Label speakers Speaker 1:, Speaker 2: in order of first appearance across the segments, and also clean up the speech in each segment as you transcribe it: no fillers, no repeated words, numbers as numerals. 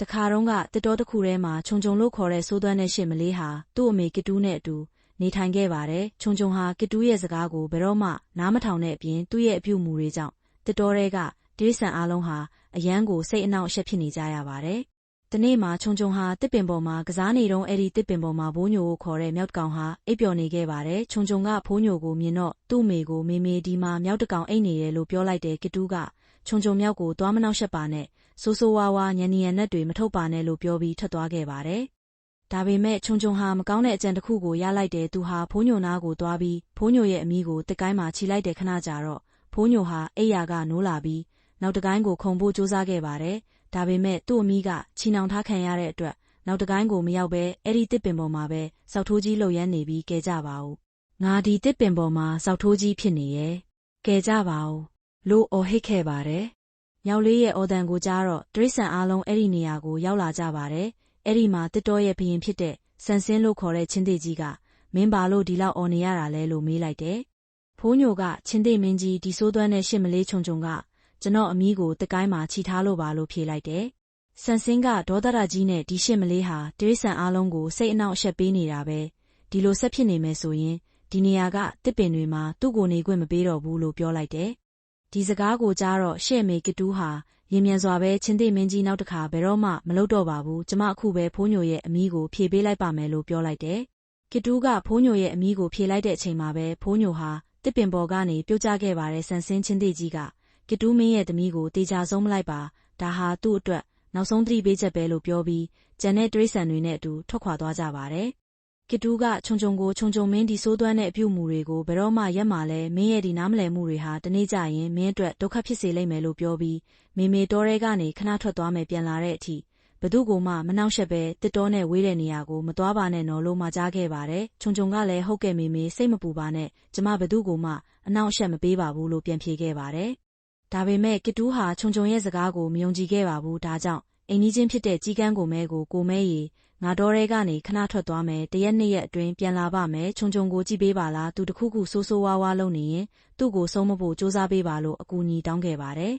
Speaker 1: တခါတုန်းကတစ်တော်တစ်ခုထဲမှာခြုံခြုံလို့ခေါ်တဲ့ဆိုးသွမ်းတဲ့ရှစ်မလေးဟာသူ့အမေကစ်တူးနဲ့အတူနေထိုင်ခဲ့ပါတယ်။ခြုံခြုံဟာကစ်တူးရဲ့စကားကိုဘယ်တော့မှနားမထောင်တဲ့အပြင်သူ့ရဲ့အပြုအမူတွေကြောင့်တစ်တော်တွေကတိရစ္ဆာန်အားလုံးဟာအယမ်းကိုစိတ်အနှောင့်အယှက်ဖြစ်နေကြရပါတယ်။တနေ့မှာခြုံခြုံဟာတစ်ပင်ပေါ်မှာကစားနေတုန်းအဲ့ဒီတစ်ပင်ပေါ်မှာဘိုးညိုကိုခေါ်တဲ့မြောက်တကောင်ဟာအိပ်ပျော်နေခဲ့ပါတယ်။ခြုံခြုံကဘိုးညိုကိုမြင်တော့သူ့အမေကိုမေမေဒီမှာမြောက်တကောင်အိပ်နေတယ်လို့ပြောလိုက်တဲ့ကစ်တူးကခြုံခြုံမြောက်ကိုသွားမနှောက်ယှက်ပါနဲ့ဆိုးဆိုးဝါးဝါညံနေရံနဲ့တွေမထုတ်ပါနဲ့လို့ပြောပြီးထွက်သွားခဲ့ပါတယ်။ဒါပေမဲ့ခြုံခြုံဟာမကောင်းတဲ့အကြံတစ်ခုကိုရလိုက်တယ်သူဟာဘိုးညိုနားကိုသွားပြီးဘိုးညိုရဲ့အမီးကိုတစ်ကိုင်းမှာခြိလိုက်တယ်ခဏကြာတော့ဘိုးညိုဟာအိယာကနိုးလာပြီးနောက်တစ်ကိုင်းကိုခုန်ဖို့ကြိုးစားခဲ့ပါတယ်။ဒါပေမဲ့သူ့အမီးကချီနှောင်ထားခံရတဲ့အတွက်နောက်တစ်ကိုင်းကိုမရောက်ပဲအဲ့ဒီတစ်ပင်ပေါ်မှာပဲစောက်ထိုးကြီးလှုပ်ရမ်းနေပြီးကဲကြပါဦး။ငါဒီတစ်ပင်ပေါ်မှာစောက်ထိုးကြီးဖြစ်နေရဲ့။ကဲကြပါဦးလို့အော်ဟစ်ခဲ့ပါတယ်။မြောက်လေးရဲ့အော်တန်ကိုကြားတော့တိရစ္ဆာန်အားလုံးအဲ့ဒီနေရာကိုရောက်လာကြပါတယ်။အဲ့ဒီမှာတစ်တော်ရဲ့ဘုရင်ဖြစ်တဲ့ဆန်ဆင်းလို့ခေါ်တဲ့ချင်းသေးကြီးကမင်းဘာလို့ဒီလောက်အော်နေရတာလဲလို့မေးလိုက်တယ်။ဖိုးညိုကချင်းသေးမင်းကြီးဒီဆိုးသွမ်းတဲ့ရှစ်မလေးခြုံခြုံကကျွန်တော်အမီးကိုတစ်ကိုင်းမှာခြိထားလို့ပါလို့ဖြေလိုက်တယ်။ဆန်ဆင်းကဒေါသရကြီးနဲ့ဒီရှစ်မလေးဟာတိရစ္ဆာန်အားလုံးကိုစိတ်အနှောင့်အယှက်ပေးနေတာပဲ။ဒီလိုဆက်ဖြစ်နေမယ်ဆိုရင်ဒီနေရာကတစ်ပင်တွေမှာသူ့ကိုနေခွင့်မပေးတော့ဘူးလို့ပြောလိုက်တယ်။ဒီစကားကိုကြားတော့ရှေ့မေကစ်တူးဟာရင်မြန်စွာပဲချင်းသေးမင်းကြီးနောက်တစ်ခါဘယ်တော့မှမလုပ်တော့ပါဘူးကျမအခုပဲဖိုးညိုရဲ့အမီးကိုဖြေပေးလိုက်ပါမယ်လို့ပြောလိုက်တယ်။ကစ်တူးကဖိုးညိုရဲ့အမီးကိုဖြေလိုက်တဲ့အချိန်မှာပဲဖိုးညိုဟာတစ်ပင်ပေါ်ကနေပြုတ်ကျခဲ့ပါတယ်ဆန်ဆင်းချင်းသေးကြီးကကစ်တူးမင်းရဲ့သမီးကိုတေချာဆုံးမလိုက်ပါဒါဟာသူ့အတွက်နောက်ဆုံးသတိပေးချက်ပဲလို့ပြောပြီးကျန်တဲ့တိရစ္ဆာန်တွေနဲ့အတူထွက်ခွာသွားကြပါတယ်။ကစ်တူးကခြုံခြုံကိုခြုံခြုံမင်းဒီဆိုးသွမ်းတဲ့အပြုအမူတွေကိုဘယ်တော့မှရက်မှာလဲမင်းရဲ့ဒီနားမလည်မှုတွေဟာတနေ့ကျရင်မင်းအတွက်ဒုက္ခဖြစ်စေလိမ့်မယ်လို့ပြောပြီးမေမေတောထဲကနေခဏထွက်သွားမယ်ပြန်လာတဲ့အထိဘသူ့ကိုမှမနှောက်ယှက်ပဲတစ်တောနဲ့ဝေးတဲ့နေရာကိုမသွားပါနဲ့နော်လို့မှကြားခဲ့ပါတယ်။ခြုံခြုံကလည်းဟုတ်ကဲ့မေမေစိတ်မပူပါနဲ့ကျမဘသူ့ကိုမှအနှောက်အယှက်မပေးပါဘူးလို့ပြန်ဖြေခဲ့ပါတယ်။ဒါပေမဲ့ကစ်တူးဟာခြုံခြုံရဲ့စကားကိုမယုံကြည်ခဲ့ပါဘူးဒါကြောင့်အိမ်ကြီးချင်းဖြစ်တဲ့ကြီးကန်းကိုမဲကိုမဲရီငါတော်ထဲကနေခဏထွက်သွားမယ်တရက်နှစ်ရက်အတွင်းပြန်လာပါမယ်ခြုံခြုံကိုကြည့်ပေးပါလားသူတခုခုဆိုးဆိုးဝါးဝါးလုပ်နေရင်သူ့ကိုဆုံးမဖို့ကြိုးစားပေးပါလို့အကူအညီတောင်းခဲ့ပါတယ်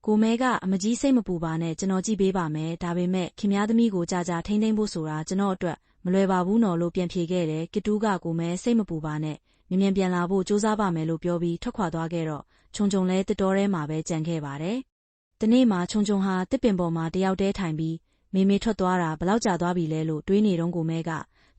Speaker 1: ကိုမဲကအမကြီးစိတ်မပူပါနဲ့ကျွန်တော်ကြည့်ပေးပါမယ်ဒါပေမဲ့ခင်ဗျားသမီးကိုကြာကြာထိန်းသိမ်းဖို့ဆိုတာကျွန်တော်အတွက်မလွယ်ပါဘူးနော်လို့ပြန်ဖြေခဲ့တယ်ကစ်တူးကကိုမဲစိတ်မပူပါနဲ့မြန်မြန်ပြန်လာဖို့ကြိုးစားပါမယ်လို့ပြောပြီးထွက်ခွာသွားခဲ့တော့ခြုံခြုံလဲတစ်တော်ထဲမှာပဲကြံခဲ့ပါတယ်ဒီနေ့မှာခြုံခြုံဟာတစ်ပင်ပေါ်မှာတယောက်တည်းထိုင်ပြီးမေမေထွက်သွားတာဘလောက်ကြာသွားပြီလဲလို့တွေးနေတုန်းကိုမဲက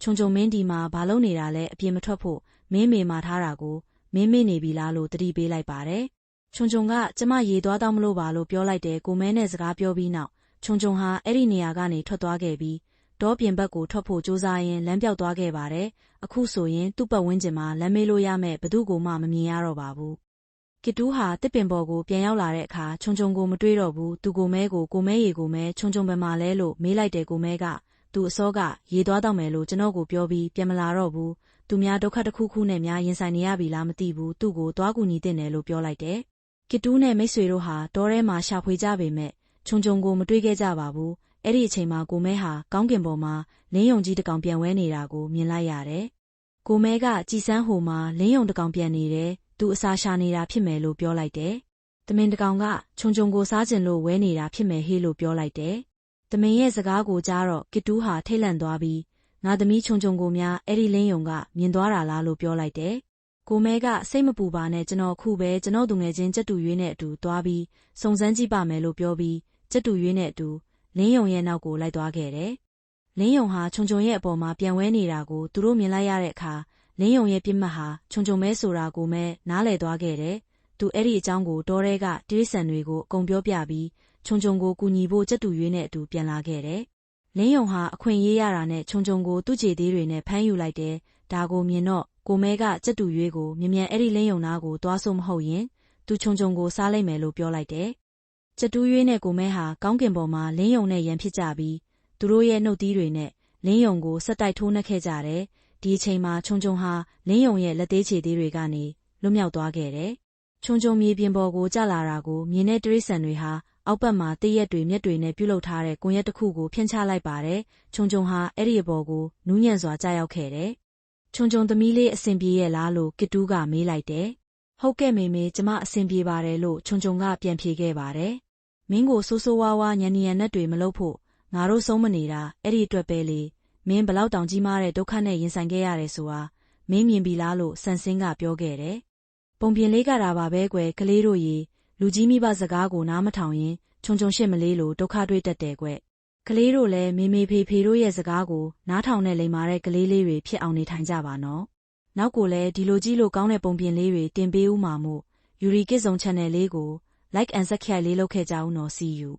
Speaker 1: ခြုံခြုံမင်းဒီမှာဘာလုပ်နေတာလဲအပြင်မထွက်ဖို့မင်းမေမာထားတာကိုမင်းမေ့နေပြီလားလို့တတိပေးလိုက်ပါတယ်ခြုံခြုံကကျမရေသွားတော့မလို့ပါလို့ပြောလိုက်တယ်ကိုမဲနဲ့စကားပြောပြီးနောက်ခြုံခြုံဟာအဲ့ဒီနေရာကနေထွက်သွားခဲ့ပြီးတောပြင်ဘက်ကိုထွက်ဖို့ကြိုးစားရင်းလမ်းပြောက်သွားခဲ့ပါတယ်အခုဆိုရင်သူ့ပတ်ဝန်းကျင်မှာလမ်းမေးလို့ရမဲ့ဘသူ့ကိုမှမမြင်ရတော့ပါဘူးကစ်တူးဟာတစ်ပင်ပေါ်ကိုပြန်ရောက်လာတဲ့အခါခြုံခြုံကိုမတွေ့တော့ဘူးသူကိုမဲရေကိုမဲခြုံခြုံပဲမှာလဲလို့မေးလိုက်တယ်ကိုမဲကသူအစောကရေသွားတော့မယ်လို့ကျွန်တော်ကိုပြောပြီးပြန်မလာတော့ဘူးသူများဒုက္ခတစ်ခုခုနဲ့များရင်ဆိုင်နေရပြီလားမသိဘူးသူ့ကိုသွားကူညီတင်တယ်လို့ပြောလိုက်တယ်ကစ်တူးနဲ့မိတ်ဆွေတို့ဟာတောထဲမှာရှာဖွေကြပေမဲ့ခြုံခြုံကိုမတွေ့ခဲ့ကြပါဘူးအဲ့ဒီအချိန်မှာကိုမဲဟာကောင်းကင်ပေါ်မှာလင်းယုံကြီးတစ်ကောင်ပြန်ဝဲနေတာကိုမြင်လိုက်ရတယ်ကိုမဲကကြည်စမ်းဟိုမှာလင်းယုံတစ်ကောင်ပြန်နေတယ်သူအစာရှာနေတာဖြစ်မယ်လို့ပြောလိုက်တယ်။သမင်တစ်ကောင်ကခြုံခြုံကိုစားကျင်လို့ဝဲနေတာဖြစ်မယ်ဟေးလို့ပြောလိုက်တယ်။သမင်ရဲ့စကားကိုကြားတော့ကစ်တူးဟာထိတ်လန့်သွားပြီးငါသမီးခြုံခြုံကိုများအဲ့ဒီလင်းယုံကမြင်သွားတာလားလို့ပြောလိုက်တယ်။ကိုမဲကစိတ်မပူပါနဲ့ကျွန်တော်ခုပဲကျွန်တော်သူငယ်ချင်းကြက်တူရွေးနဲ့အတူသွားပြီးစုံစမ်းကြည့်ပါမယ်လို့ပြောပြီးကြက်တူရွေးနဲ့အတူလင်းယုံရဲ့နောက်ကိုလိုက်သွားခဲ့တယ်။လင်းယုံဟာခြုံခြုံရဲ့အပေါ်မှာပြန်ဝဲနေတာကိုသူတို့မြင်လိုက်ရတဲ့အခါလင်းယုံရဲ့ပြစ်မှတ်ဟာခြုံခြုံမဲဆိုတာကိုမဲနားလည်သွားခဲ့တယ်။သူအဲ့ဒီအကြောင်းကိုတောထဲကတိရစ္ဆာန်တွေကိုအကုန်ပြောပြပြီးခြုံခြုံကိုကူညီဖို့ကြက်တူရွေးနဲ့အတူပြန်လာခဲ့တယ်။လင်းယုံဟာအခွင့်ရေးရတာနဲ့ခြုံခြုံကိုသူ့ခြေသေးတွေနဲ့ဖမ်းယူလိုက်တယ်။ဒါကိုမြင်တော့ကိုမဲကကြက်တူရွေးကိုမြ мян အဲ့ဒီလင်းယုံနာကိုသွားဆိုမဟုတ်ရင်သူခြုံခြုံကိုစားလိုက်မယ်လို့ပြောလိုက်တယ်။ကြက်တူရွေးနဲ့ကိုမဲဟာကောင်းကင်ပေါ်မှာလင်းယုံနဲ့ရန်ဖြစ်ကြပြီးသူတို့ရဲ့နှုတ်သီးတွေနဲ့လင်းယုံကိုဆက်တိုက်ထိုးနှက်ခဲ့ကြတယ်။ဒီအချိန်မှာခြုံခြုံဟာလင်းယုံရဲ့လက်သေးခြေသေးတွေကနေလွတ်မြောက်သွားခဲ့တယ်။ခြုံခြုံမြေပြင်ပေါ်ကိုကျလာတာကိုမြင်တဲ့တိရစ္ဆာန်တွေဟာအောက်ဘက်မှာတည့်ရက်တွေမျက်တွေနဲ့ပြုလုပ်ထားတဲ့ကွန်ရက်တစ်ခုကိုဖြန့်ချလိုက်ပါတယ်။ခြုံခြုံဟာအဲ့ဒီအပေါ်ကိုနူးညံ့စွာကျရောက်ခဲ့တယ်။ခြုံခြုံသမီးလေးအဆင်ပြေရဲ့လားလို့ကစ်တူးကမေးလိုက်တယ်။ဟုတ်ကဲ့မေမေကျမအဆင်ပြေပါတယ်လို့ခြုံခြုံကပြန်ဖြေခဲ့ပါတယ်။မင်းကိုဆိုးဆိုးဝါးဝါညံနေရံနဲ့တွေမလုပ်ဖို့င ငါတို့ဆုံးမနေတာအဲ့ဒီအတွက်ပဲလေမင်းဘလောက်တောင်ကြီးမားတဲ့ဒုက္ခနဲ့ရင်ဆိုင်ခဲ့ရတယ်ဆိုတာမင်းမြင်ပြီလားလို့ဆန်စင်းကပြောခဲ့တယ်ပုံပြင်လေးကတာပါပဲကွယ်ကလေးတို့ရေလူကြီးမိဘစကားကိုနားမထောင်ရင်ခြုံရှစ်မလေးလို့ဒုက္ခတွေ့တတ်တယ်ကွကလေးတို့လည်းမေမေဖေဖေတို့ရဲ့စကားကိုနားထောင်နဲ့လိမ္မာတဲ့ကလေးလေးတွေဖြစ်အောင်နေထိုင်ကြပါနော်နောက်ကိုလည်းဒီလိုကြီးလို့ကောင်းတဲ့ပုံပြင်လေးတွေတင်ပေးဦးမှာမို့ယူရီကစ်ဇုံ channel လေးကို like and subscribe လေးလုပ်ခဲ့ကြဦးနော် see you